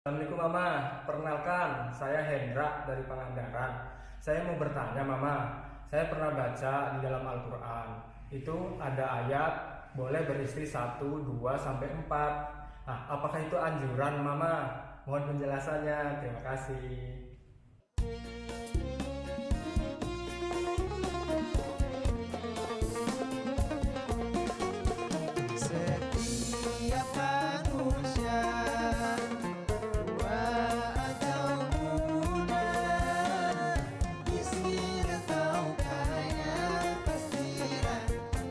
Assalamualaikum Mama, perkenalkan saya Hendra dari Pangandaran. Saya mau bertanya Mama, saya pernah baca di dalam Al-Quran itu ada ayat boleh beristri 1, 2, sampai 4. Nah, apakah itu anjuran Mama? Mohon penjelasannya, terima kasih. Setiap manusia tua atau muda, miskin atau kaya, pastilah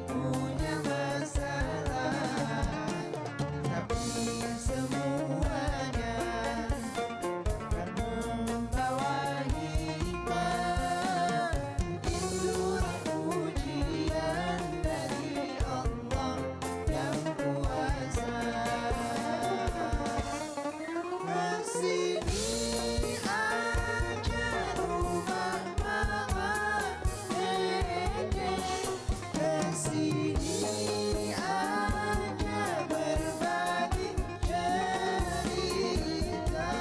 punya masalah. Tapi semuanya kan membawa hikmah. Itulah ujian dari Allah yang kuasa. Kesini aja rumah mama dede, kesini aja berbagi cerita,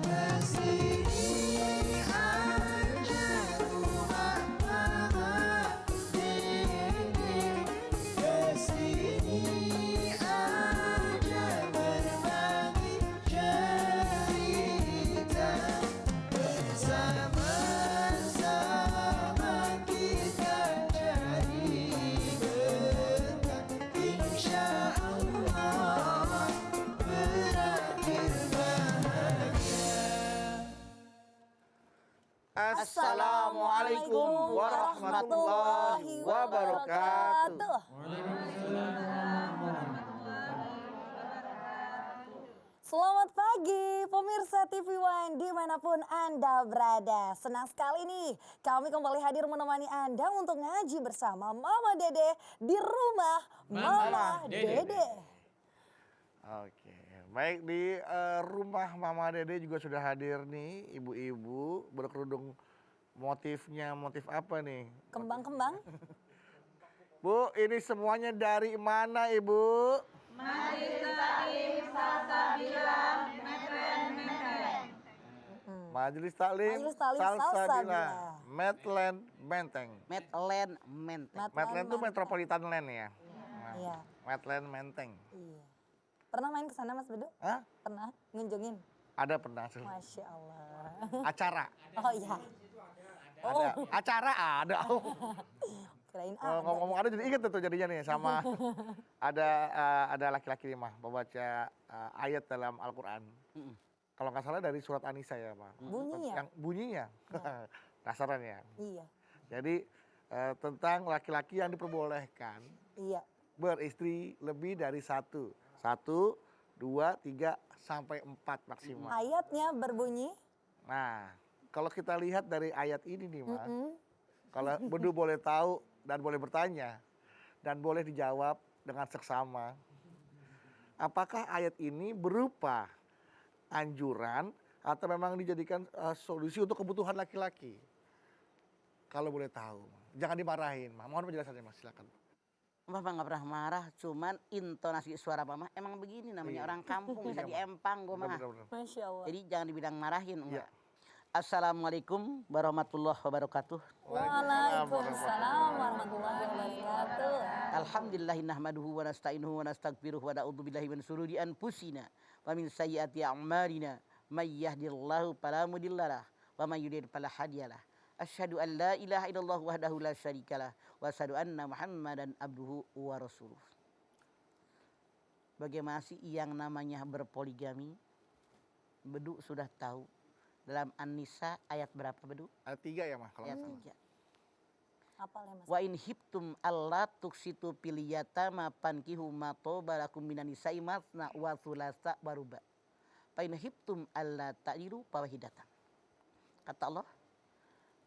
kesini aja rumah mama dede, kesini aja berbagi cerita, bersama-sama kita cari berkah, insya Allah berakhir bahagia. Assalamualaikum warahmatullahi wabarakatuh. Selamat pagi pemirsa TV One dimanapun Anda berada. Senang sekali nih kami kembali hadir menemani Anda untuk ngaji bersama Mama Dede di rumah Mama Dede. Oke, baik di rumah Mama Dede juga sudah hadir nih ibu-ibu berkerudung. Motifnya motif apa nih? Kembang-kembang. Bu, ini semuanya dari mana Ibu? Majelis Taklim Majelis Taklim Salsabila. Medland Menteng. Medland Menteng. Medland itu Metropolitan Land ya. Nah, Iya. Medland Menteng. Iya. Pernah main ke sana Mas Bedu? Hah? Pernah ngunjungin? Ada pernah tuh. Masya Allah. Acara. Oh iya. Ada. Acara ada. Kirain Kalau ngomong-ngomong ada jadi inget tuh jadinya nih sama ada laki-laki nih mah membaca ayat dalam Al-Qur'an. Kalau nggak salah dari surat An-Nisa ya, Pak. Bunyinya? Yang bunyinya. Dasarannya. Iya. Jadi tentang laki-laki yang diperbolehkan Iya. beristri lebih dari satu. 1, 2, 3, sampai 4 maksimal. Ayatnya berbunyi. Nah, kalau kita lihat dari ayat ini nih, Mas. Kalau Bedu boleh tahu dan boleh bertanya dan boleh dijawab dengan seksama. Apakah ayat ini berupa anjuran atau memang dijadikan solusi untuk kebutuhan laki-laki? Kalau boleh tahu, jangan dimarahin, Mas. Mohon penjelasannya, Mas. Silakan. Bapak nggak pernah marah, cuman intonasi suara Mama emang begini namanya orang kampung bisa diempang gue mah. Benar-benar. Masya Allah. Jadi jangan dibilang marahin enggak. Iya. Assalamualaikum warahmatullahi wabarakatuh. Waalaikumsalam warahmatullahi wabarakatuh. Alhamdulillahi nahmaduhu wa nasta'inuhu wa nastaghfiruh wa na'udzubillahi min syururi anfusina wa min sayyiati a'malina may yahdihillahu fala mudhillalah wa may yudhlil fala hadiyalah. Asyhadu an la ilaha illallah wahdahu la syarikalah wa asyhadu anna Muhammadan abduhu wa rasuluh. Bagaimana sih yang namanya berpoligami? Bedu sudah tahu. Dalam An-Nisa ayat berapa Bedu? Ayat 3 ya, Mas, kalau Ayat nggak salah. 3. Apa ya Mas? Wa in hibtum alla tuksitu fil yatama fankihu ma tabalakum minan nisa'i masna wa thulatsa wa ruba. Fa in hibtum alla ta'dilu fawahidatan. Kata Allah,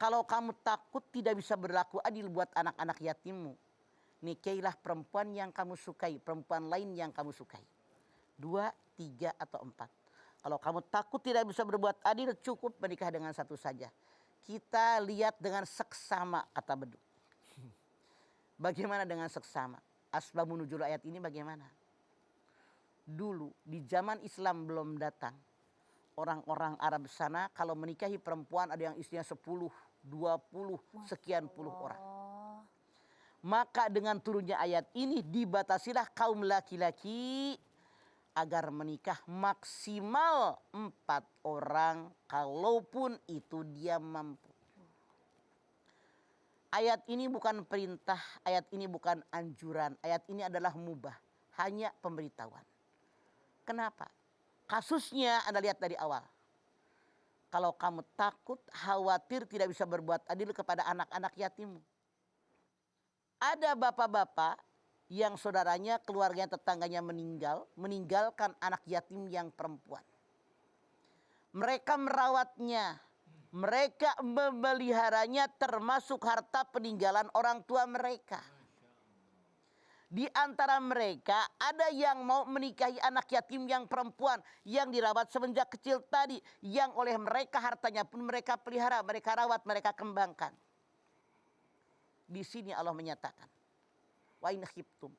kalau kamu takut tidak bisa berlaku adil buat anak-anak yatimmu, nikailah perempuan yang kamu sukai, perempuan lain yang kamu sukai. 2, 3 atau 4. Kalau kamu takut tidak bisa berbuat adil, cukup menikah dengan satu saja. Kita lihat dengan seksama, kata Bedu. Bagaimana dengan seksama? Asbabun nuzul ayat ini bagaimana? Dulu di zaman Islam belum datang, orang-orang Arab sana kalau menikahi perempuan ada yang istrinya 10, 20, sekian puluh orang. Oh, Maka dengan turunnya ayat ini dibatasilah kaum laki-laki agar menikah maksimal 4 orang kalaupun itu dia mampu. Ayat ini bukan perintah, ayat ini bukan anjuran, ayat ini adalah mubah, hanya pemberitahuan. Kenapa? Kasusnya Anda lihat dari awal. Kalau kamu takut, khawatir tidak bisa berbuat adil kepada anak-anak yatimmu. Ada bapak-bapak yang saudaranya, keluarganya, tetangganya meninggalkan anak yatim yang perempuan. Mereka merawatnya, mereka memeliharanya termasuk harta peninggalan orang tua mereka. Di antara mereka ada yang mau menikahi anak yatim yang perempuan yang dirawat semenjak kecil tadi, yang oleh mereka hartanya pun mereka pelihara, mereka rawat, mereka kembangkan. Di sini Allah menyatakan, wa in khiftum,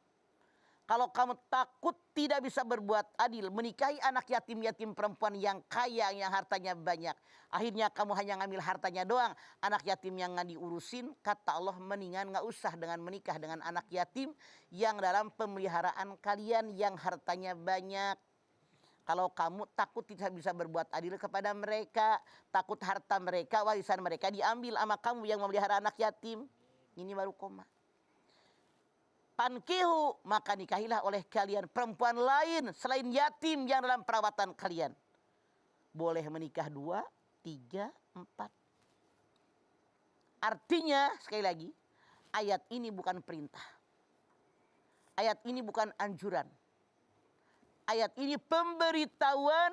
kalau kamu takut tidak bisa berbuat adil, menikahi anak yatim-yatim perempuan yang kaya, yang hartanya banyak. Akhirnya kamu hanya ngambil hartanya doang. Anak yatim yang nggak diurusin, kata Allah mendingan nggak usah dengan menikah dengan anak yatim yang dalam pemeliharaan kalian yang hartanya banyak. Kalau kamu takut tidak bisa berbuat adil kepada mereka, takut harta mereka, warisan mereka diambil sama kamu yang memelihara anak yatim. Ini baru koma. Pankihu, maka nikahilah oleh kalian perempuan lain selain yatim yang dalam perawatan kalian. Boleh menikah 2, 3, 4. Artinya sekali lagi, ayat ini bukan perintah. Ayat ini bukan anjuran. Ayat ini pemberitahuan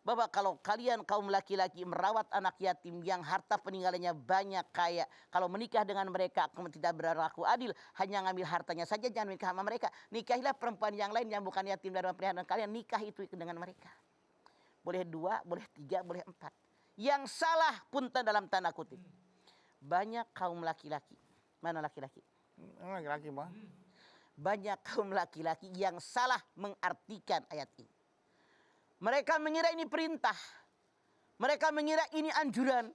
bahwa kalau kalian kaum laki-laki merawat anak yatim yang harta peninggalannya banyak kaya, kalau menikah dengan mereka kamu tidak berlaku adil, hanya ngambil hartanya saja, jangan menikah sama mereka. Nikahilah perempuan yang lain yang bukan yatim dalam peliharaan kalian, nikah itu dengan mereka. Boleh 2, boleh 3, boleh 4. Yang salah pun dalam tanda kutip. Banyak kaum laki-laki. Mana laki-laki? Laki-laki mah. Banyak kaum laki-laki yang salah mengartikan ayat ini. Mereka mengira ini perintah. Mereka mengira ini anjuran.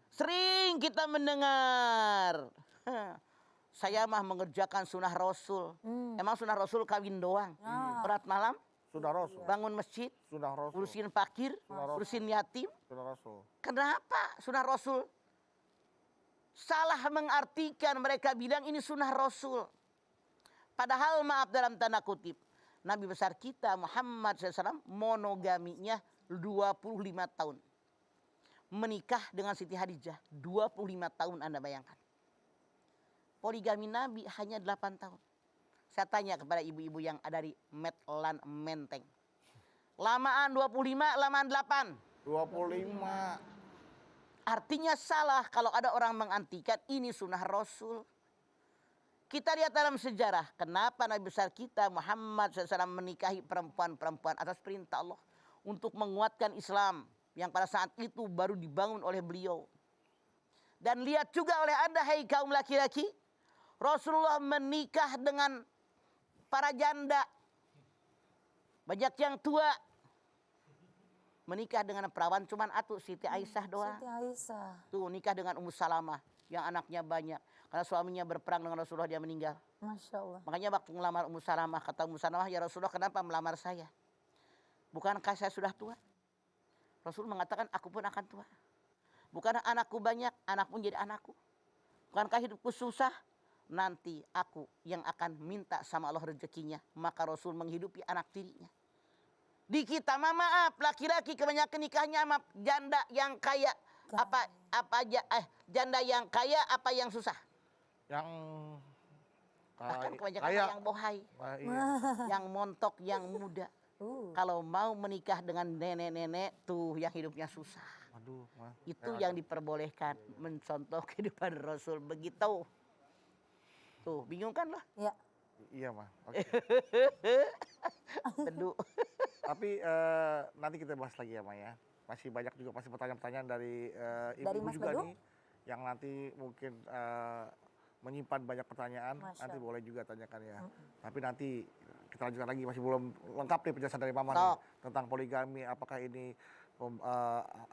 Sering kita mendengar. Saya mah mengerjakan sunnah Rasul. Emang sunnah Rasul kawin doang. Berat malam, Sudah Rasul. bangun masjid, Sudah Rasul. urusin fakir, Rasul. urusin yatim. Sudah Rasul. Kenapa sunnah Rasul? Salah mengartikan, mereka bilang ini sunnah Rasul. Padahal maaf dalam tanda kutip, Nabi besar kita Muhammad SAW monogaminya 25 tahun. Menikah dengan Siti Khadijah 25 tahun, Anda bayangkan. Poligami Nabi hanya 8 tahun. Saya tanya kepada ibu-ibu yang ada di Medlan Menteng. Lamaan 25, lamaan 8. 25. Artinya salah kalau ada orang mengantikan ini sunnah Rasul. Kita lihat dalam sejarah, kenapa Nabi besar kita Muhammad SAW menikahi perempuan-perempuan atas perintah Allah untuk menguatkan Islam yang pada saat itu baru dibangun oleh beliau. Dan lihat juga oleh Anda, hai kaum laki-laki, Rasulullah menikah dengan para janda, banyak yang tua. Menikah dengan perawan cuman atuh Siti Aisyah doang. Siti Aisyah. Tuh nikah dengan Ummu Salamah yang anaknya banyak. Karena suaminya berperang dengan Rasulullah, dia meninggal. Masya Allah. Makanya waktu melamar Ummu Salamah, kata Ummu Salamah, ya Rasulullah kenapa melamar saya? Bukankah saya sudah tua? Rasul mengatakan aku pun akan tua. Bukan anakku banyak, anakmu jadi anakku. Bukankah hidupku susah? Nanti aku yang akan minta sama Allah rezekinya. Maka Rasul menghidupi anak tirinya. Di kita maaf, laki-laki kebanyakan nikahnya sama janda yang kaya. Apa aja janda yang kaya apa yang susah? Yang Bahkan kebanyakan kaya. yang bohai, Iya. yang montok, yang muda. Kalau mau menikah dengan nenek-nenek tuh yang hidupnya susah. Aduh, mah. Itu yang diperbolehkan, mencontoh kehidupan Rasul begitu. Tuh, bingung kan lah? Ya. Iya mah. Oke. Teduh. Tapi nanti kita bahas lagi ya Maya. Masih banyak juga pasti pertanyaan-pertanyaan dari Dari ibu Mas juga Bedu? nih, yang nanti mungkin menyimpan banyak pertanyaan. Masya Nanti Allah. boleh juga tanyakan ya. Tapi nanti kita lanjutkan lagi, masih belum lengkap nih penjelasan dari Mama nih Sok. tentang poligami. Apakah ini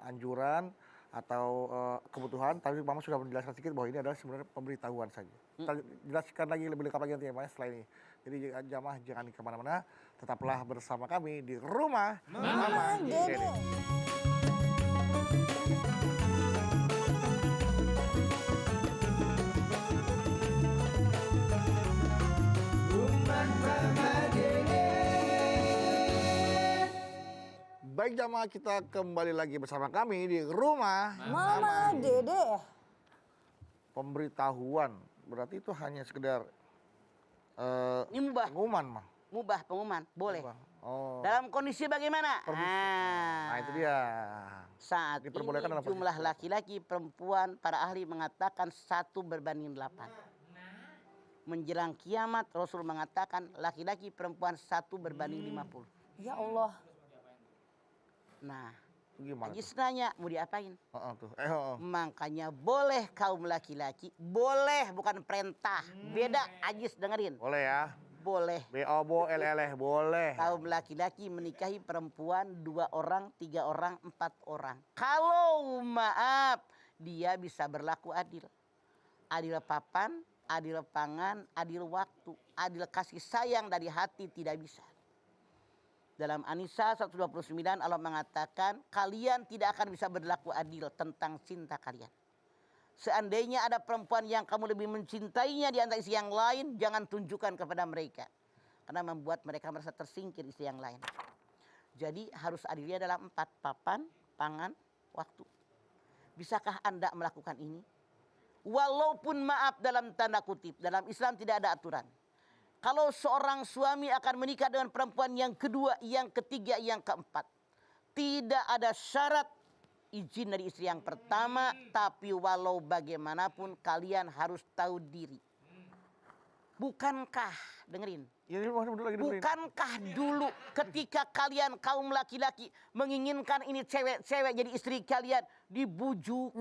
anjuran atau kebutuhan, tapi Mama sudah menjelaskan sedikit bahwa ini adalah sebenarnya pemberitahuan saja. Kita jelaskan lagi lebih lengkap lagi nanti ya Mas setelah ini. Jadi jamaah jangan kemana-mana, tetaplah bersama kami di rumah Mama Dede. Dede. Baik jamaah, kita kembali lagi bersama kami di rumah Mama Dede. Pemberitahuan berarti itu hanya sekedar Ini mubah, pengumuman mah. pengumuman, boleh. Oh. Dalam kondisi bagaimana? Nah itu dia. Saat ini Diperbolehkan dalam posisi jumlah laki-laki, perempuan, para ahli mengatakan 1:8. Menjelang kiamat Rasul mengatakan laki-laki perempuan 1:50. Ya Allah. Nah, Gimana tuh? Ajis nanya mau diapain? Tuh. Makanya boleh kaum laki-laki, boleh bukan perintah. Beda Ajis dengerin. Boleh ya. Boleh. BOBO LLeh boleh. Kaum laki-laki menikahi perempuan 2 orang, 3 orang, 4 orang. Kalau maaf, dia bisa berlaku adil. Adil papan, adil pangan, adil waktu, adil kasih sayang dari hati tidak bisa. Dalam An-Nisa 129 Allah mengatakan kalian tidak akan bisa berlaku adil tentang cinta kalian. Seandainya ada perempuan yang kamu lebih mencintainya di antara istri yang lain, jangan tunjukkan kepada mereka. Karena membuat mereka merasa tersingkir istri yang lain. Jadi harus adilnya dalam 4, papan, pangan, waktu. Bisakah Anda melakukan ini? Walaupun maaf dalam tanda kutip, dalam Islam tidak ada aturan. Kalau seorang suami akan menikah dengan perempuan yang kedua, yang ketiga, yang keempat. Tidak ada syarat izin dari istri yang pertama, tapi walau bagaimanapun kalian harus tahu diri. Bukankah, dengerin, Ya, ini dulu lagi dengerin. bukankah dulu ketika kalian kaum laki-laki menginginkan ini cewek-cewek jadi istri kalian, dibujuk,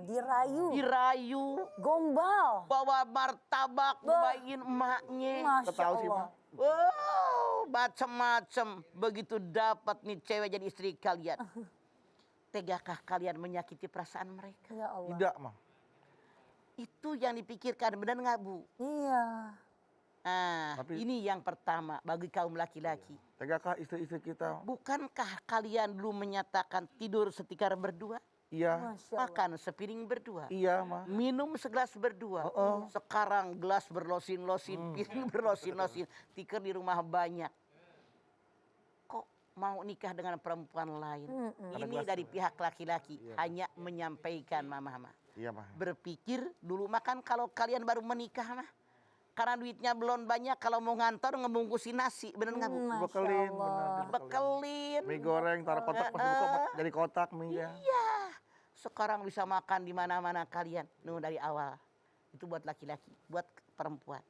Dirayu. dirayu, Gombal. bawa martabak, bawain emaknya. Masya Tahu sih, Allah. Wow, macam-macam. Begitu dapat nih cewek jadi istri kalian. Tegakah kalian menyakiti perasaan mereka? Ya Allah. Tidak mah. Itu yang dipikirkan, benar nggak Bu? Iya. Nah, Tapi- ini yang pertama bagi kaum laki-laki. Tegakkah istri-istri kita? Bukankah kalian dulu menyatakan tidur setikar berdua? Iya. Masya Allah. Makan sepiring berdua? Iya mah. Minum segelas berdua. Sekarang gelas berlosin-losin, piring berlosin-losin, tikar di rumah banyak. Kok mau nikah dengan perempuan lain? Ada Ini gelas dari tuh. pihak laki-laki, Iya. hanya menyampaikan mama-mama. Iya mah. Berpikir dulu makan kalau kalian baru menikah mah. Karena duitnya belum banyak, kalau mau ngantor ngebungkusin nasi, bener nggak Bu? Masya Bekelin, Allah. benar. Bekelin. Mie goreng taruh kotak pas buka jadi kotak mie ya. Iya. Sekarang bisa makan di mana-mana kalian. Dari awal. Itu buat laki-laki, buat perempuan.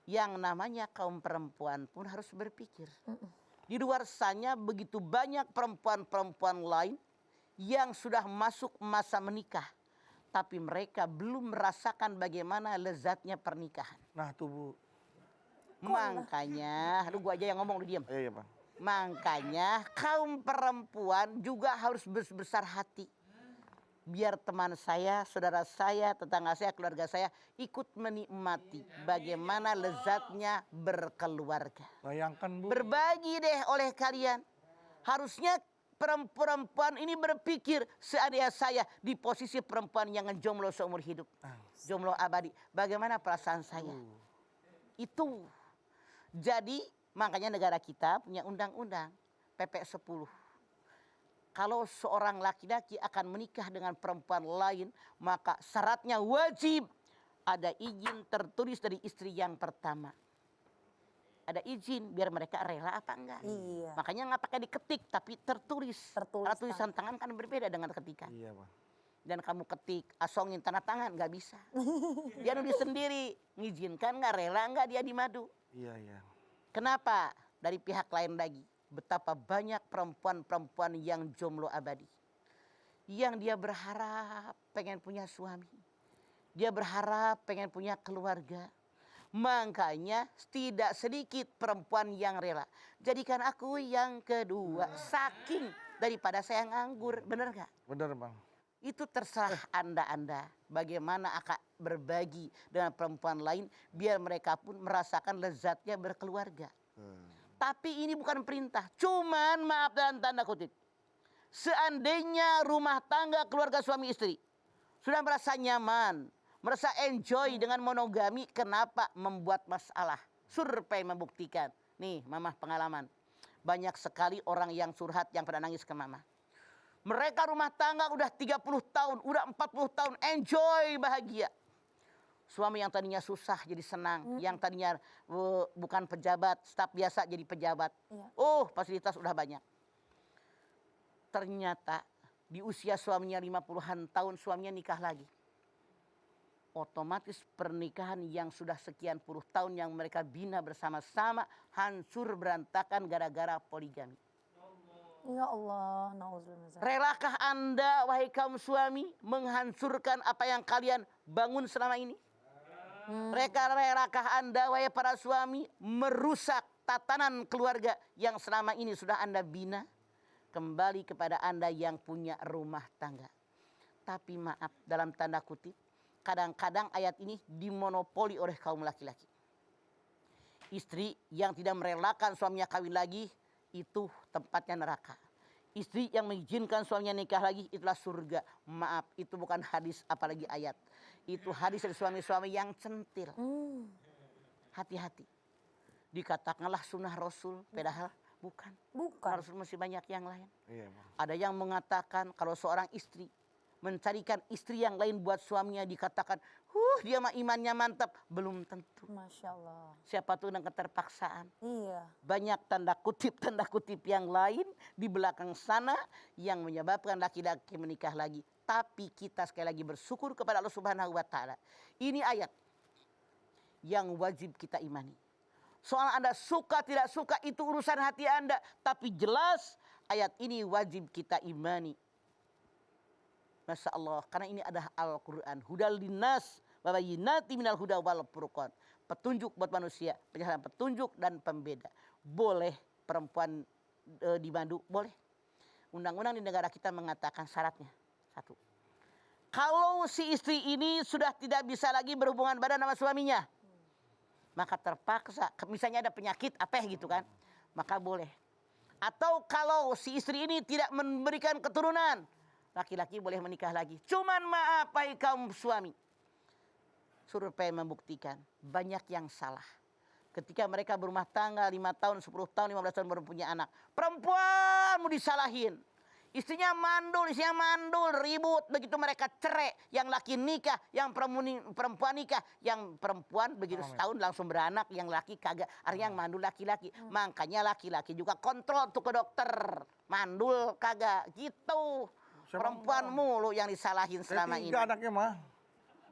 Yang namanya kaum perempuan pun harus berpikir. Di luar sana begitu banyak perempuan-perempuan lain yang sudah masuk masa menikah. Tapi mereka belum merasakan bagaimana lezatnya pernikahan. Nah tuh Bu. Makanya, gua aja yang ngomong, lu diam. Iya Bang. Makanya kaum perempuan juga harus besar hati. Biar teman saya, saudara saya, tetangga saya, keluarga saya ikut menikmati bagaimana lezatnya berkeluarga. Bayangkan Bu. Berbagi deh oleh kalian. Harusnya perempuan ini berpikir seandainya saya di posisi perempuan yang jomblo seumur hidup. Jomblo abadi. Bagaimana perasaan saya? Itu. Jadi makanya negara kita punya undang-undang PP 10. Kalau seorang laki-laki akan menikah dengan perempuan lain, maka syaratnya wajib ada izin tertulis dari istri yang pertama. Ada izin biar mereka rela apa enggak. Iya. Makanya nggak pakai diketik tapi tertulis. Tertulis, Karena tulisan tangan kan berbeda dengan ketikan. Iya Bang. Dan kamu ketik asongin tanda tangan nggak bisa. Dia nulis sendiri, ngizinkan nggak, rela nggak dia dimadu. Iya iya. Kenapa? Dari pihak lain lagi. Betapa banyak perempuan-perempuan yang jomblo abadi. Yang dia berharap pengen punya suami. Dia berharap pengen punya keluarga. Makanya tidak sedikit perempuan yang rela. Jadikan aku yang kedua. Saking daripada saya nganggur. Bener gak? Bener bang. Itu terserah Anda bagaimana akan berbagi dengan perempuan lain biar mereka pun merasakan lezatnya berkeluarga. Tapi ini bukan perintah, cuman maaf dalam tanda kutip. Seandainya rumah tangga keluarga suami istri sudah merasa nyaman, merasa enjoy dengan monogami, kenapa membuat masalah? Survei membuktikan. Nih, Mama pengalaman. Banyak sekali orang yang curhat yang pada nangis ke Mama. Mereka rumah tangga udah 30 tahun, udah 40 tahun, enjoy, bahagia. Suami yang tadinya susah jadi senang, yang tadinya bukan pejabat, staf biasa jadi pejabat. Iya. Oh, fasilitas udah banyak. Ternyata di usia suaminya 50-an tahun, suaminya nikah lagi. Otomatis pernikahan yang sudah sekian puluh tahun yang mereka bina bersama-sama hancur berantakan gara-gara poligami. Ya Allah, nauzubillah. Relakah Anda, wahai kaum suami, menghancurkan apa yang kalian bangun selama ini? Relakah Anda, wahai para suami, merusak tatanan keluarga yang selama ini sudah Anda bina? Kembali kepada Anda yang punya rumah tangga. Tapi maaf, dalam tanda kutip, kadang-kadang ayat ini dimonopoli oleh kaum laki-laki. Istri yang tidak merelakan suaminya kawin lagi, itu tempatnya neraka. Istri yang mengizinkan suaminya nikah lagi, itulah surga. Maaf, itu bukan hadis apalagi ayat. Itu hadis dari suami-suami yang centil. Hati-hati. Dikatakanlah sunnah Rasul, padahal bukan. Bukan. Rasul masih banyak yang lain. Iya bang. Ada yang mengatakan kalau seorang istri mencarikan istri yang lain buat suaminya, dikatakan, dia mah imannya mantap. Belum tentu. Masya Allah. Siapa tuh dengan keterpaksaan. Iya. Banyak tanda kutip yang lain di belakang sana yang menyebabkan laki-laki menikah lagi. Tapi kita sekali lagi bersyukur kepada Allah Subhanahu wa Ta'ala. Ini ayat yang wajib kita imani. Soal Anda suka tidak suka itu urusan hati Anda. Tapi jelas ayat ini wajib kita imani. Masya Allah, karena ini adalah Al-Quran. Hudal linnas wa bayyinati minal huda wal furqan. Petunjuk buat manusia, penjelasan petunjuk dan pembeda. Boleh perempuan dimandu? Boleh. Undang-undang di negara kita mengatakan syaratnya. Satu. Kalau si istri ini sudah tidak bisa lagi berhubungan badan sama suaminya, maka terpaksa, misalnya ada penyakit apa gitu kan, maka boleh. Atau kalau si istri ini tidak memberikan keturunan, laki-laki boleh menikah lagi. Cuman maaf, hai kaum suami. Survei membuktikan banyak yang salah. Ketika mereka berumah tangga 5 tahun, 10 tahun, 15 tahun baru punya anak. Perempuan mau disalahin. Istrinya mandul, ribut. Begitu mereka cerai, yang laki nikah, yang perempuan nikah. Yang perempuan begitu setahun langsung beranak, yang laki kagak. Artinya yang mandul laki-laki. Makanya laki-laki juga kontrol tuh ke dokter. Mandul kagak, gitu. Perempuan mulu yang disalahin selama ini. 3 anaknya mah.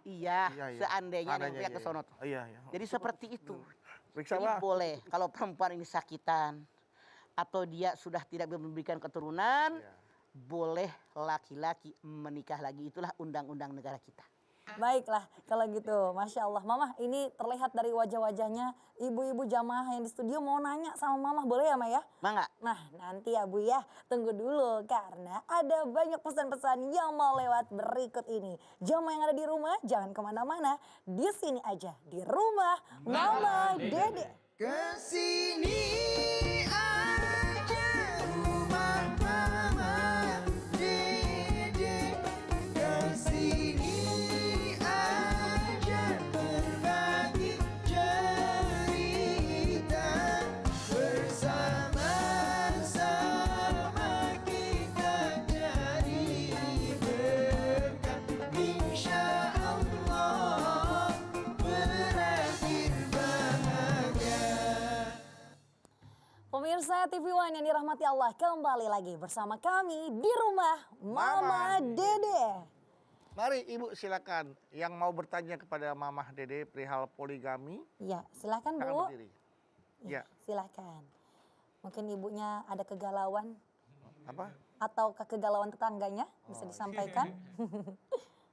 Iya, Iya. seandainya Adanya, yang ke iya. sono tuh. Iya, iya. Jadi seperti itu. Periksa Jadi bang. boleh kalau perempuan ini sakitan atau dia sudah tidak memberikan keturunan, Iya. boleh laki-laki menikah lagi. Itulah undang-undang negara kita. Baiklah kalau gitu, Masya Allah. Mama, ini terlihat dari wajah-wajahnya ibu-ibu jamaah yang di studio mau nanya sama Mama, boleh ya Ma ya? Mangga. Nah nanti ya Bu ya, tunggu dulu karena ada banyak pesan-pesan yang mau lewat berikut ini. Jamaah yang ada di rumah jangan kemana-mana, di sini aja di rumah Mama Dede. Kesini aja rumah Mama Dede. Kesini aja berbagi cerita. Bersama-sama kita jadi berkat. Insya Allah berakhir bahagia. Pemirsa TV One yang dirahmati Allah, kembali lagi bersama kami di rumah Mama Dede. Mari Ibu silakan yang mau bertanya kepada Mamah Dede perihal poligami, Ya, silakan silakan Bu. berdiri. Ya, Silakan. Mungkin ibunya ada kegalauan apa? atau kegalauan tetangganya bisa disampaikan.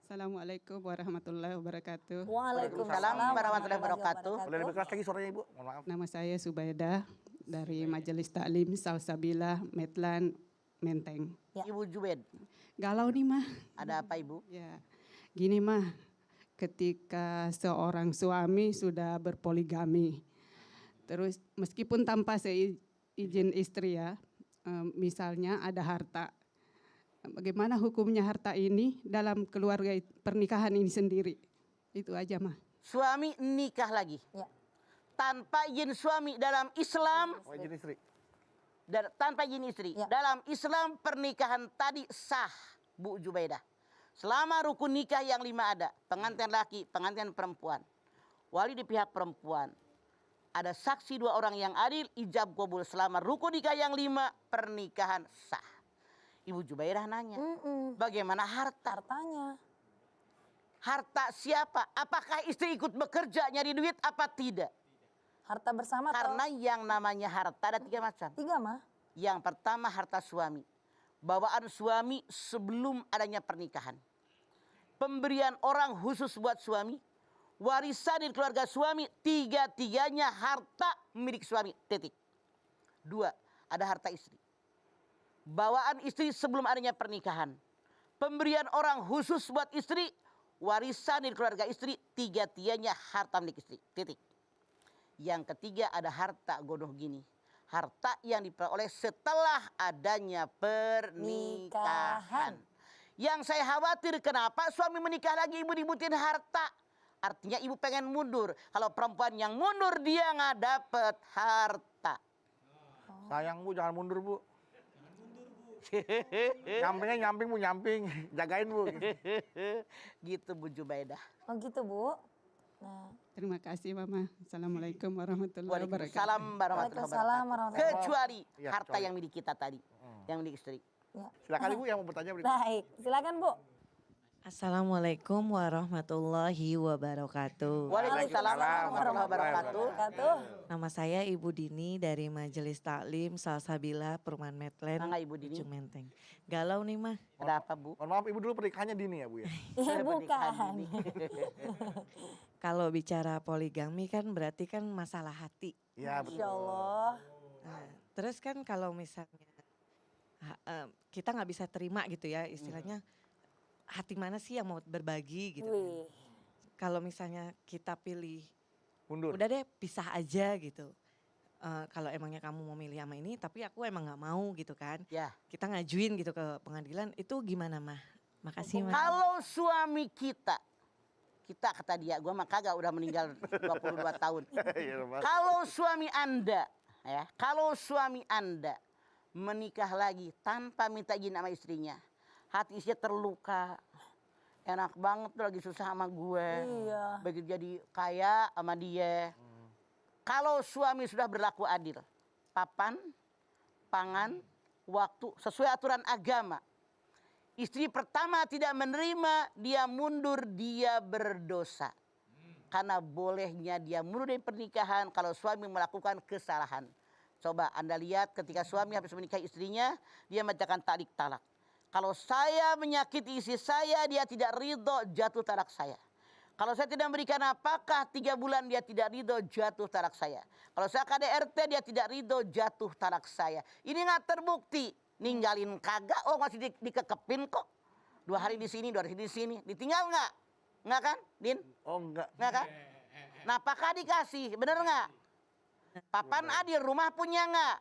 Assalamualaikum warahmatullahi wabarakatuh. Waalaikumsalam warahmatullahi wabarakatuh. Boleh lebih keras lagi suaranya Ibu? Mohon maaf. Nama saya Subaidah dari Majelis Taklim Salsabilah Medlan Menteng. Ya. Ibu Jubaid, Galau nih mah. ada apa Ibu? Ya, gini mah, ketika seorang suami sudah berpoligami, terus meskipun tanpa seizin istri ya, misalnya ada harta. Bagaimana hukumnya harta ini dalam keluarga pernikahan ini sendiri? Itu aja mah. Suami nikah lagi. Ya. Tanpa izin suami dalam Islam, Oh, izin istri. tanpa izin istri. Ya. Dalam Islam pernikahan tadi sah, Bu Jubaidah. Selama rukun nikah yang 5 ada, pengantin laki, pengantin perempuan, wali di pihak perempuan, ada saksi 2 orang yang adil, ijab kabul. Selama rukun nikah yang 5, pernikahan sah. Ibu Jubaidah nanya, bagaimana harta? Hartanya. Harta siapa? Apakah istri ikut bekerja nyari duit apa tidak? Harta bersama Karena atau yang namanya harta ada 3 macam. 3 mah? Yang pertama harta suami. Bawaan suami sebelum adanya pernikahan. Pemberian orang khusus buat suami. Warisan dari keluarga suami. 3-tiganya harta milik suami. Titik. 2. Ada harta istri. Bawaan istri sebelum adanya pernikahan. Pemberian orang khusus buat istri. Warisan dari keluarga istri. 3-tiganya harta milik istri. Titik. Yang ketiga ada harta godoh gini. Harta yang diperoleh setelah adanya pernikahan. Yang saya khawatir kenapa suami menikah lagi ibu dibutin harta. Artinya ibu pengen mundur. Kalau perempuan yang mundur dia nggak dapet harta. Sayang Bu, jangan mundur Bu. Nyampingnya nyamping Bu, nyamping. Jagain Bu. Gitu Bu Jubaidah. Oh gitu Bu. Nah, Terima kasih Mama. Assalamualaikum warahmatullahi wabarakatuh. Waalaikumsalam warahmatullahi Waalaikumsalam wabarakatuh. warahmatullahi Kecuali Iya, harta kecuali. yang milik kita tadi. Yang milik istri. ya. Silakan Ibu yang mau bertanya berikut. Baik, silakan Bu. Assalamualaikum warahmatullahi wabarakatuh. Waalaikumsalam warahmatullahi wabarakatuh. Wabarakatuh. Nama saya Ibu Dini dari Majelis Taklim Salsabila Perumahan Medland, Mangga, Ibu Dini. Ujung Menteng. Galau nih mah. Ada apa Bu? Mohon maaf Ibu dulu pernikahannya dini ya Bu ya. Iya Pernikahan bukan. dini. Kalau bicara poligami kan berarti kan masalah hati. Iya Insya betul. Allah. Nah, terus kan kalau misalnya kita nggak bisa terima gitu ya istilahnya hati mana sih yang mau berbagi gitu. Wih. Kalau misalnya kita pilih Mundur. udah deh pisah aja gitu. Kalau emangnya kamu mau milih sama ini tapi aku emang nggak mau gitu kan. Ya. Kita ngajuin gitu ke pengadilan itu gimana mah? Makasih mah. Kalau suami kita kata dia, gue mah kagak udah meninggal 22 tahun. Iya, Pak. Kalau suami Anda, ya, kalau suami Anda menikah lagi tanpa minta izin sama istrinya, hati istrinya terluka, enak banget tuh lagi susah sama gue, Iya. begitu jadi kaya sama dia. Kalau suami sudah berlaku adil, papan, pangan, waktu sesuai aturan agama. Istri pertama tidak menerima, dia mundur, dia berdosa. Karena bolehnya dia mundur dari pernikahan kalau suami melakukan kesalahan. Coba Anda lihat ketika suami habis menikahi istrinya, dia mengajarkan taklik talak. Kalau saya menyakiti istri saya, dia tidak ridho, jatuh talak saya. Kalau saya tidak memberikan apakah 3 bulan dia tidak ridho, jatuh talak saya. Kalau saya KDRT dia tidak ridho, jatuh talak saya. Ini nggak terbukti. Ninggalin kagak, oh masih dikekepin kok. 2 hari di sini, 2 hari di sini. Ditinggal nggak? Nggak kan, Din? Oh enggak. Nggak kan? Nah, apakah dikasih? Bener nggak? Papan adil, rumah punya nggak?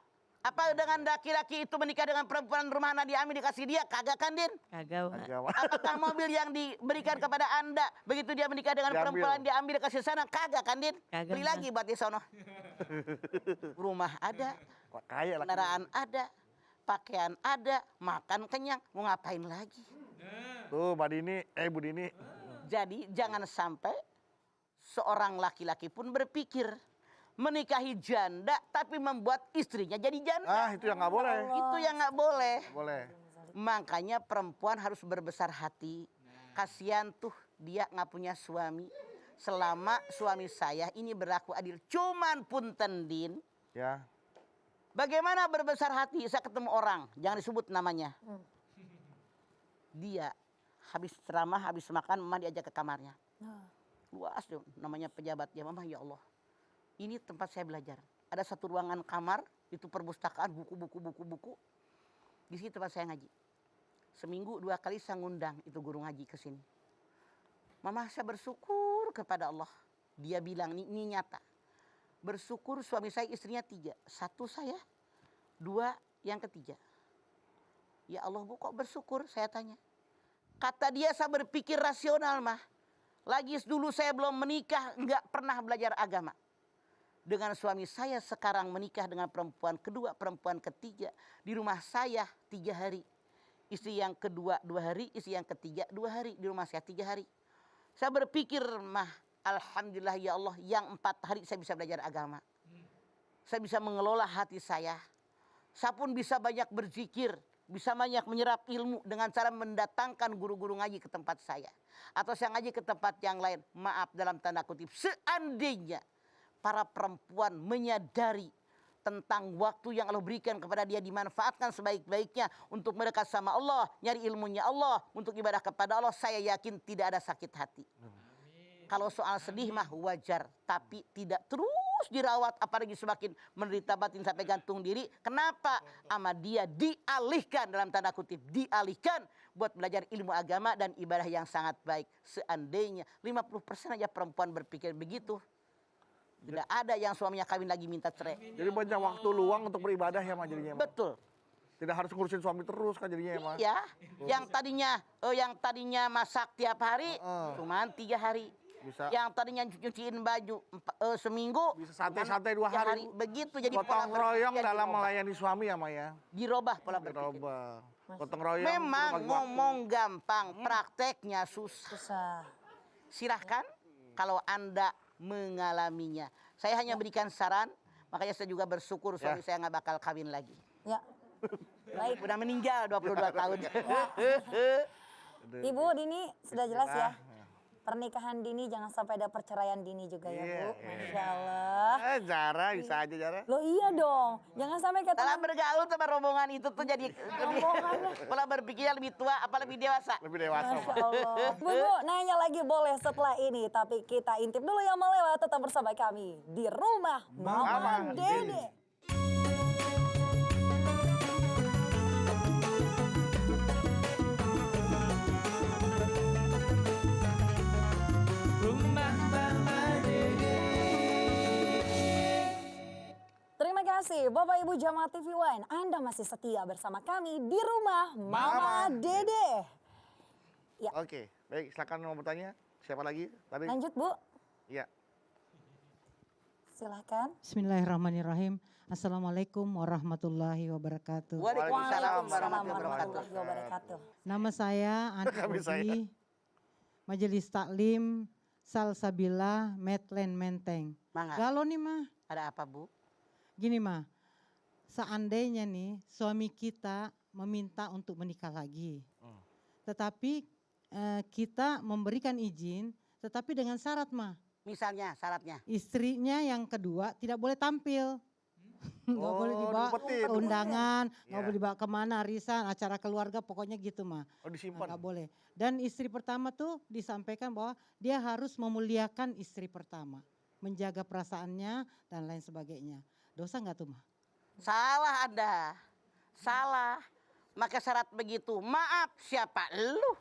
Apa dengan laki-laki itu menikah dengan perempuan rumah anak diambil dikasih dia? Kagak kan, Din? Kagak. Mak. Agak, Pak. Apakah mobil yang diberikan kepada Anda begitu dia menikah dengan Diambil. perempuan diambil dikasih sana? Kagak kan, Din? Kagak, Beli Mak. lagi buat di sono. Rumah ada, Wah, kaya laki. kendaraan ada, pakaian ada, makan kenyang, mau ngapain lagi? Tuh Mbak Dini, Bu Dini. Jadi jangan sampai seorang laki-laki pun berpikir menikahi janda tapi membuat istrinya jadi janda. Ah, itu yang nggak boleh. Itu yang nggak boleh. Boleh. Makanya perempuan harus berbesar hati. Kasihan tuh dia nggak punya suami. Selama suami saya ini berlaku adil. Cuman punten, Din. Ya. Bagaimana berbesar hati? Saya ketemu orang, jangan disebut namanya. Dia habis ceramah, habis makan, mama diajak ke kamarnya. Luas dong, namanya pejabat. Ya mama, ya Allah. Ini tempat saya belajar. Ada satu ruangan kamar, itu perpustakaan, buku-buku. Di situ tempat saya ngaji. Seminggu 2 kali saya ngundang itu guru ngaji ke sini. Mama, saya bersyukur kepada Allah. Dia bilang, ini nyata. Bersyukur suami saya istrinya 3. 1 saya, 2 yang ketiga. Ya Allah Bu, kok bersyukur? Saya tanya. Kata dia, saya berpikir rasional mah. Lagi dulu saya belum menikah, nggak pernah belajar agama. Dengan suami saya sekarang menikah dengan perempuan kedua, perempuan ketiga. Di rumah saya 3 hari. Istri yang kedua 2 hari, istri yang ketiga 2 hari. Di rumah saya 3 hari. Saya berpikir mah, alhamdulillah ya Allah, yang 4 hari saya bisa belajar agama. Saya bisa mengelola hati saya. Saya pun bisa banyak berzikir, bisa banyak menyerap ilmu dengan cara mendatangkan guru-guru ngaji ke tempat saya. Atau saya ngaji ke tempat yang lain. Maaf dalam tanda kutip, seandainya para perempuan menyadari tentang waktu yang Allah berikan kepada dia dimanfaatkan sebaik-baiknya untuk mendekat sama Allah, nyari ilmunya Allah, untuk ibadah kepada Allah, saya yakin tidak ada sakit hati. Kalau soal sedih mah wajar, tapi tidak terus dirawat, apalagi semakin menderita batin sampai gantung diri. Kenapa? Ama dia dialihkan, dalam tanda kutip, dialihkan buat belajar ilmu agama dan ibadah yang sangat baik. Seandainya 50% aja perempuan berpikir begitu, tidak ada yang suaminya kawin lagi minta cerai. Jadi banyak waktu luang untuk beribadah ya, Ma, jadinya, Ma? Betul. Tidak harus ngurusin suami terus kan jadinya ya, Ma? Iya, yang tadinya masak tiap hari, cuman 3 hari. Bisa. Yang tadinya nyuciin baju seminggu, Bisa santai-santai 2 hari. Begitu jadi Gotong pola royong berpikir dalam dirobah. melayani suami ya, Ma, ya? Dirobah pola berpikir. Dirubah. Gotong royong. Memang berbagi ngomong gampang, prakteknya susah. Susah. Silahkan kalau Anda mengalaminya. Saya hanya berikan saran, makanya saya juga bersyukur suami saya nggak bakal kawin lagi. Ya. Baik. Udah meninggal 22 tahun. Ibu Dini sudah jelas ya. Pernikahan dini jangan sampai ada perceraian dini juga ya Bu. Masya Allah. Zara, bisa aja Zara. Loh iya dong. Jangan sampai kata Setelah bergaul sama rombongan itu tuh jadi lebih, pola berpikirnya lebih tua, apa lebih dewasa. Lebih dewasa, Masya Ma. Allah. Bu, nanya lagi boleh setelah ini. Tapi kita intip dulu yang melewat. Tetap bersama kami di rumah Mama Mama Dede. Rumah Mama Dede. Terima kasih Bapak Ibu Jamaah TV One. Anda masih setia bersama kami di rumah Mama Dede. Ya. Oke, baik, silakan mau bertanya. Siapa lagi? Tadi. Lanjut Bu. Iya. Silahkan. Bismillahirrahmanirrahim. Assalamualaikum warahmatullahi wabarakatuh. Waalaikumsalam warahmatullahi wabarakatuh. Nama saya Ani Kami Bobi, Majelis Taklim Salsabila Metlen Menteng. Mangga. Galau nih mah, Ada apa Bu? gini mah, seandainya nih suami kita meminta untuk menikah lagi, tetapi kita memberikan izin, tetapi dengan syarat mah, Misalnya syaratnya. istrinya yang kedua tidak boleh tampil. Nggak boleh dibawa diumpetin. ke undangan, nggak Ya. boleh dibawa kemana, arisan, acara keluarga, pokoknya gitu mah. Oh, disimpan. Nggak boleh. Dan istri pertama tuh disampaikan bahwa dia harus memuliakan istri pertama. Menjaga perasaannya dan lain sebagainya. Dosa nggak tuh mah? Salah Anda. Salah. Maka syarat begitu. Maaf, siapa lu?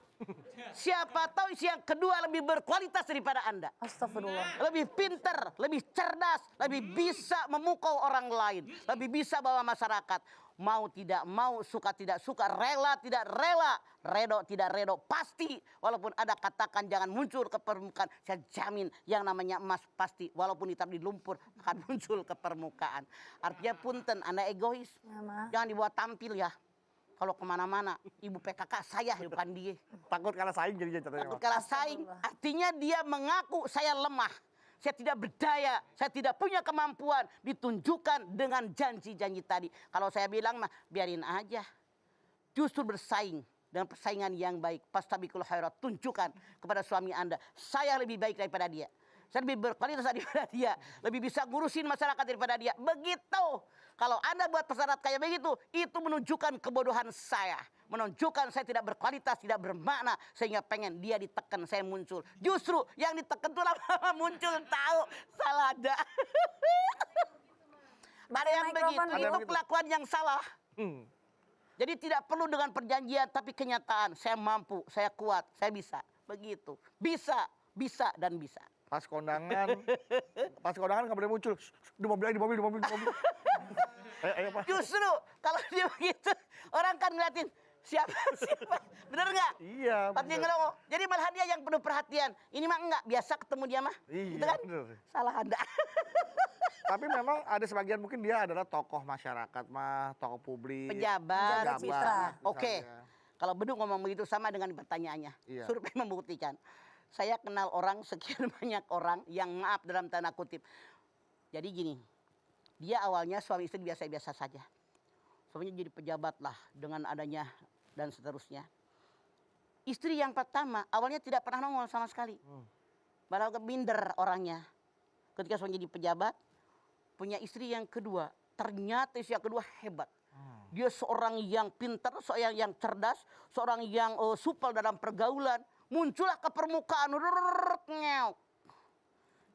Siapa tahu isi yang kedua lebih berkualitas daripada Anda. Astagfirullah. Lebih pinter, lebih cerdas, lebih bisa memukau orang lain. Lebih bisa bawa masyarakat. Mau tidak mau, suka tidak suka, rela tidak rela, redo tidak redo. Pasti, walaupun ada katakan jangan muncul ke permukaan. Saya jamin yang namanya emas pasti. Walaupun hitam di lumpur akan muncul ke permukaan. Artinya punten, Anda egois. Ya, Ma. Jangan dibuat tampil ya. Kalau kemana-mana, ibu PKK saya bukan dia. Takut kalah saing jadinya contohnya, Takut Ma. kalah saing, artinya dia mengaku saya lemah. Saya tidak berdaya, saya tidak punya kemampuan. Ditunjukkan dengan janji-janji tadi. Kalau saya bilang mah biarin aja. Justru bersaing dengan persaingan yang baik. Fastabiqul khairat, tunjukkan kepada suami Anda. Saya lebih baik daripada dia. Saya lebih berkualitas daripada dia. Lebih bisa ngurusin masyarakat daripada dia. Begitu. Kalau Anda buat persyarat kayak begitu, itu menunjukkan kebodohan saya. Menunjukkan saya tidak berkualitas, tidak bermakna. Sehingga pengen dia ditekan, saya muncul. Justru yang ditekan itu lama-lama muncul. Tahu, salah ada. Ada yang begitu, mikrofon itu dulu. kelakuan yang salah. Jadi tidak perlu dengan perjanjian tapi kenyataan. Saya mampu, saya kuat, saya bisa. Begitu. Bisa dan bisa. Pas kondangan nggak boleh muncul. Di mobil. Ayo Pak. Justru kalau dia begitu, orang kan ngeliatin siapa. Bener nggak? Iya. Tapi bener. ngelongo. Jadi malah dia yang penuh perhatian. Ini mah enggak, biasa ketemu dia mah. Iya, Gitu kan? bener. Salah Anda. Tapi memang ada sebagian mungkin dia adalah tokoh masyarakat mah, tokoh publik. Pejabat. Menjaga citra. Oke. misalnya. Kalau Bedu ngomong begitu sama dengan pertanyaannya. Iya. Survei membuktikan. Saya kenal orang, sekian banyak orang yang maaf dalam tanda kutip. Jadi gini, dia awalnya suami istri biasa-biasa saja. Suaminya jadi pejabat lah dengan adanya dan seterusnya. Istri yang pertama awalnya tidak pernah nongol sama sekali. Malah minder orangnya. Ketika suami jadi pejabat, punya istri yang kedua. Ternyata istri yang kedua hebat. Dia seorang yang pintar, seorang yang cerdas, seorang yang supel dalam pergaulan. Muncullah ke permukaan.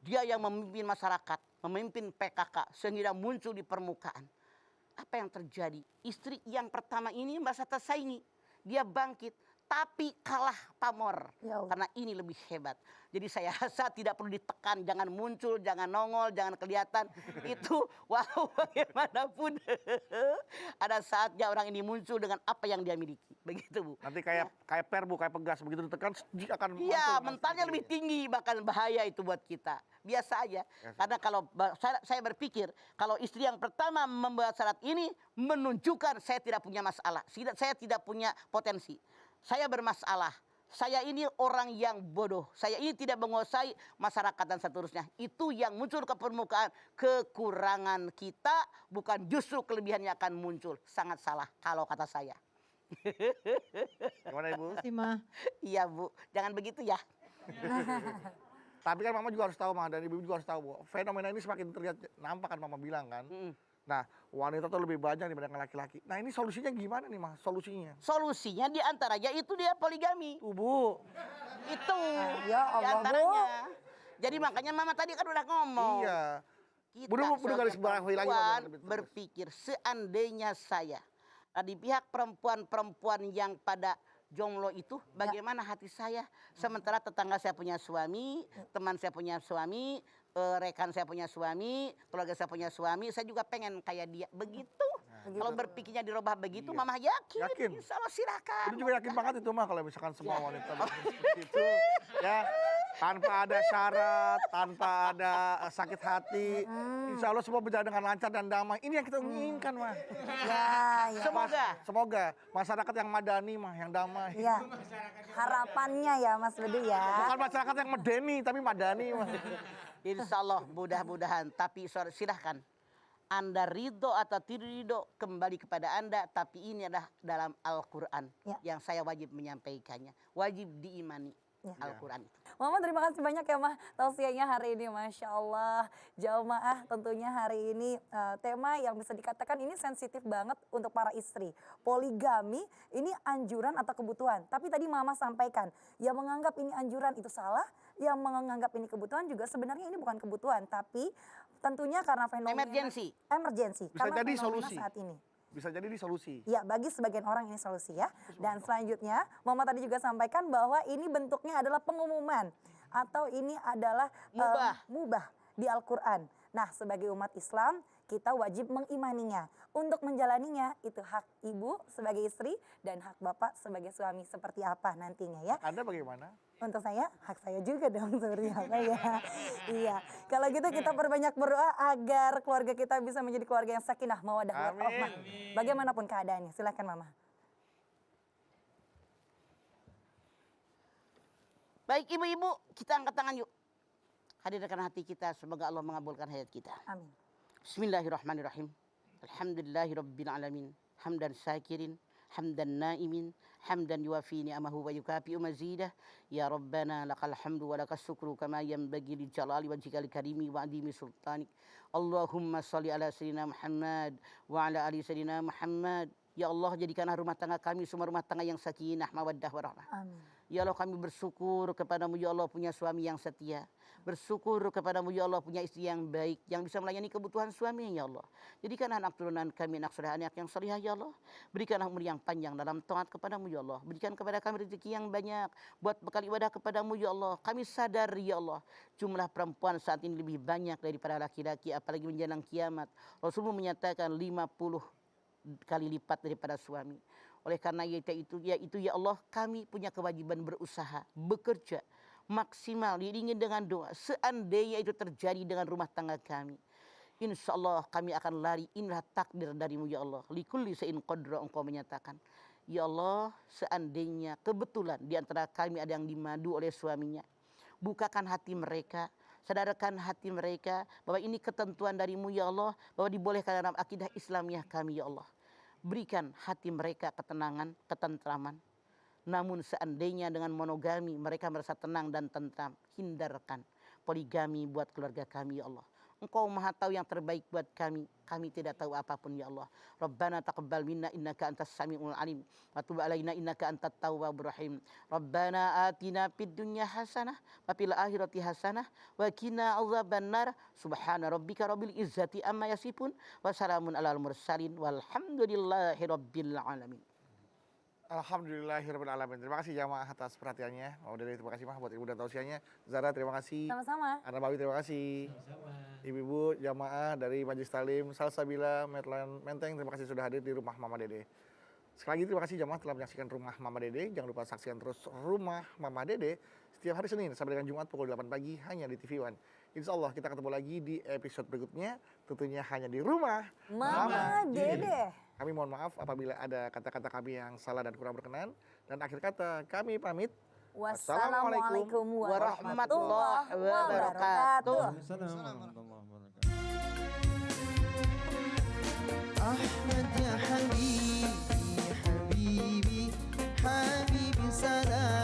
Dia yang memimpin masyarakat, memimpin PKK sehingga muncul di permukaan. Apa yang terjadi? Istri yang pertama ini merasa tersaingi. Dia bangkit, tapi kalah pamor. Ya Allah. Karena ini lebih hebat. Jadi saya rasa tidak perlu ditekan, jangan muncul, jangan nongol, jangan kelihatan. Itu walau bagaimanapun ada saatnya orang ini muncul dengan apa yang dia miliki. Begitu Bu. Nanti kayak perbu, kayak pegas begitu ditekan dia akan Iya, mantul, mentalnya lebih tinggi, bahkan bahaya itu buat kita. Biasa aja. Karena kalau saya berpikir, kalau istri yang pertama membuat syarat ini menunjukkan saya tidak punya masalah. Saya tidak punya potensi. Saya bermasalah. Saya ini orang yang bodoh. Saya ini tidak menguasai masyarakat dan seterusnya. Itu yang muncul ke permukaan. Kekurangan kita bukan justru kelebihannya akan muncul. Sangat salah kalau kata saya. Gimana Ibu? Terima kasih, Ma. Iya Bu, jangan begitu ya. Tapi kan Mama juga harus tahu, Ma, dan Ibu juga harus tahu, Bu. Fenomena ini semakin terlihat nampak kan Mama bilang kan. Nah, wanita tuh lebih banyak dibandingkan laki-laki. Nah, ini solusinya gimana nih, Ma? Solusinya? Solusinya diantaranya itu dia poligami. Bu. Itu Ya Allah, diantaranya. Jadi makanya Mama tadi kan udah ngomong. Iya. Kita Budu garis sebagai bawahi lagi, perempuan Mama, lebih berpikir seandainya saya di pihak perempuan-perempuan yang pada jomblo itu, bagaimana hati saya? Sementara tetangga saya punya suami, teman saya punya suami, rekan saya punya suami, keluarga saya punya suami, saya juga pengen kayak dia. Begitu. Kalau berpikirnya dirubah begitu, Mama yakin. Insya Allah silakan. Itu juga yakin banget itu, Ma, kalau misalkan semua wanita seperti itu. Ya, tanpa ada syarat, tanpa ada sakit hati. Insya Allah semua berjalan dengan lancar dan damai. Ini yang kita inginkan, Ma. Ya. Semoga. Masyarakat yang madani, Ma, yang damai. Ya. Harapannya ya Mas Bedu ya. Bukan masyarakat yang medeni, tapi madani, Ma. Insya Allah mudah-mudahan. Tapi silahkan. Anda ridho atau tidak ridho kembali kepada Anda. Tapi ini adalah dalam Al-Quran. Ya. Yang saya wajib menyampaikannya. Wajib diimani Al-Quran itu. Mama terima kasih banyak ya Mah tausiahnya hari ini. Masya Allah. Jamaah tentunya hari ini tema yang bisa dikatakan ini sensitif banget untuk para istri. Poligami ini anjuran atau kebutuhan. Tapi tadi Mama sampaikan yang menganggap ini anjuran itu salah. Yang menganggap ini kebutuhan juga sebenarnya ini bukan kebutuhan. Tapi tentunya karena fenomena Emergency. Bisa karena jadi fenomena solusi. saat ini. Bisa jadi di solusi. Ya, bagi sebagian orang ini solusi ya. Dan selanjutnya, Mama tadi juga sampaikan bahwa ini bentuknya adalah pengumuman atau ini adalah mubah di Al-Qur'an. Nah, sebagai umat Islam, kita wajib mengimaninya. Untuk menjalaninya itu hak ibu sebagai istri dan hak bapak sebagai suami seperti apa nantinya ya. Anda bagaimana? Untuk saya, hak saya juga dong seperti apa ya. Iya. Kalau gitu kita perbanyak berdoa agar keluarga kita bisa menjadi keluarga yang sakinah, mawaddah, warahmah. Bagaimanapun keadaannya. Silakan Mama. Baik ibu-ibu, kita angkat tangan yuk. Hadirkan hati kita, semoga Allah mengabulkan hayat kita. Amin. Bismillahirrahmanirrahim. Alhamdulillahirabbil alamin. Hamdan syakirin, hamdan naimin, hamdan yuwafi ni'amahu wa yukafi'u mazidah. Ya Rabbana lakal hamdu wa lakas syukru kama yanbaghi li jalali wajhikal karimi wa adimi sultanik. Allahumma shalli ala sayyidina Muhammad wa ala ali sayyidina Muhammad Ya Allah, jadikanlah rumah tangga kami semua rumah tangga yang sakinah, mawaddah, warahmah. Amin. Ya Allah, kami bersyukur kepadamu ya Allah punya suami yang setia. Bersyukur kepadamu ya Allah punya istri yang baik, yang bisa melayani kebutuhan suami ya Allah. Jadikanlah anak turunan kami anak soleh, anak yang solehah ya Allah. Berikanlah umur yang panjang dalam taat kepadamu ya Allah. Berikan kepada kami rezeki yang banyak buat bekal ibadah kepadamu ya Allah. Kami sadar ya Allah jumlah perempuan saat ini lebih banyak daripada laki-laki, apalagi menjelang kiamat. Rasulullah menyatakan 50 kali lipat daripada suami. Oleh karena itu ya Allah, kami punya kewajiban berusaha, bekerja maksimal, diiringi dengan doa. Seandainya itu terjadi dengan rumah tangga kami, insya Allah kami akan lari. Inilah takdir darimu ya Allah. Likulli shay'in qadra, engkau menyatakan. Ya Allah, seandainya kebetulan di antara kami ada yang dimadu oleh suaminya, bukakan hati mereka, sadarkan hati mereka bahwa ini ketentuan darimu ya Allah, bahwa dibolehkan dalam akidah Islamiah kami ya Allah. Berikan hati mereka ketenangan, ketentraman. Namun seandainya dengan monogami mereka merasa tenang dan tentram, hindarkan poligami buat keluarga kami ya Allah. Engkau maha tahu yang terbaik buat kami. Kami tidak tahu apapun ya Allah. Rabbana taqabbal minna innaka antas samiul alim. Wa tub alaina innaka antat tawwabur rahim. Rabbana atina fid dunya hasanah wa fil akhirati hasanah wa qina adzabannar. Subhana rabbika rabbil izzati amma yasifun wa salamun alal mursalin walhamdulillahi rabbil alamin. Alhamdulillahirrahmanirrahim. Terima kasih jamaah atas perhatiannya. Mama Dede terima kasih mah buat ilmu dan tausiahnya. Zara terima kasih. Sama-sama. Ana Bawi terima kasih. Ibu-ibu jamaah dari Majelis Talim Salsabila Medland Menteng terima kasih sudah hadir di rumah Mama Dede. Sekali lagi terima kasih jamaah telah menyaksikan rumah Mama Dede. Jangan lupa saksikan terus rumah Mama Dede setiap hari Senin sampai dengan Jumat pukul 8 pagi hanya di TV One. Insya Allah kita ketemu lagi di episode berikutnya, tentunya hanya di rumah Mama Dede. Kami mohon maaf apabila ada kata-kata kami yang salah dan kurang berkenan. Dan akhir kata kami pamit. Wassalamualaikum warahmatullahi wabarakatuh. أحمد يا حبيبي حبيبي حبيبي سلام